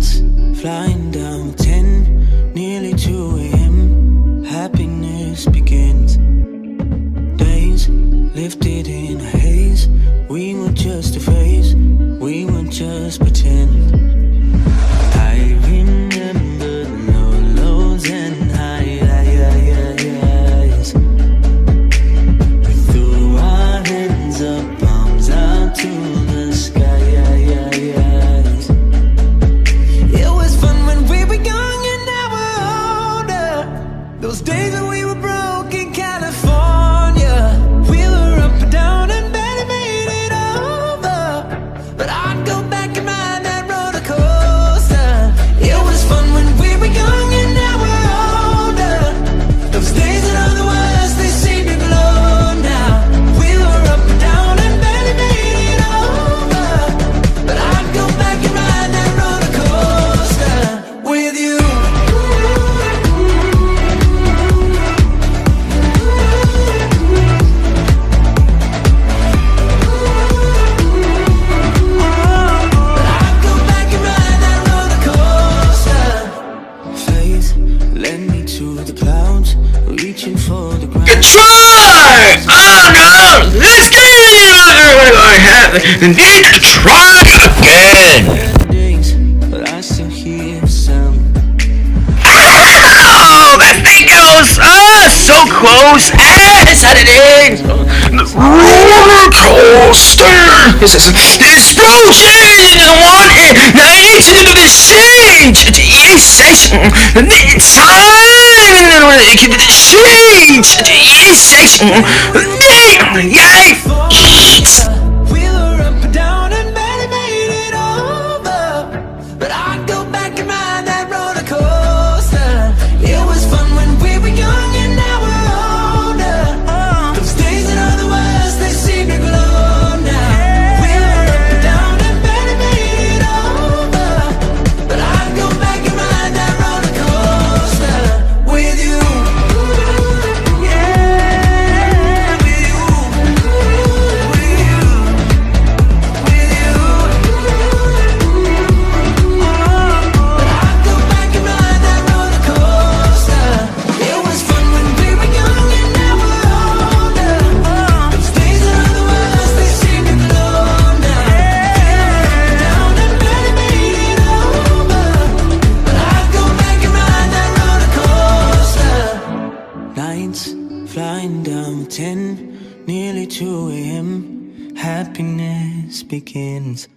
Nights flying down 10, nearly 2 a.m. Happiness begins. Days lifted in a haze. We were just a phase, we were just pretend. I remember the lows and highs. We threw our hands up, palms out to the skies. It was fun when we were young and now we're older. Those days when we were broke in California. We were up and down and barely made it over. But I'd go back and ride that roller coaster. It was fun when we were young and now we're older. Those days that are the worst, they seem to glow now. We were up and down and barely made it over. But I'd go back and ride that roller coaster with you. Led me to the clouds, reaching for the ground. Try! Oh no! This game! I need to try again! Days, but I still hear the sound. Oh, that thing goes so close as it is. The roller coaster is an explosion. One into the stage. Section. Yikes! We were up and down and barely made it over. But I'd go back and ride that roller coaster. It was fun when we were young and now we're older. Those days that are the worst, they seem to glow now. We were up and down and barely made it over. But I'd go back and ride that roller coaster with you. Yeah, with you. With you. With you. But I'd go back and ride that roller coaster. It was fun when we were young and now we're older. Those days that are the worst, they seem to glow now. Down and barely made it over. But I'd go back and ride that roller coaster. Nights flying down 10, nearly 2 a.m. Happiness begins.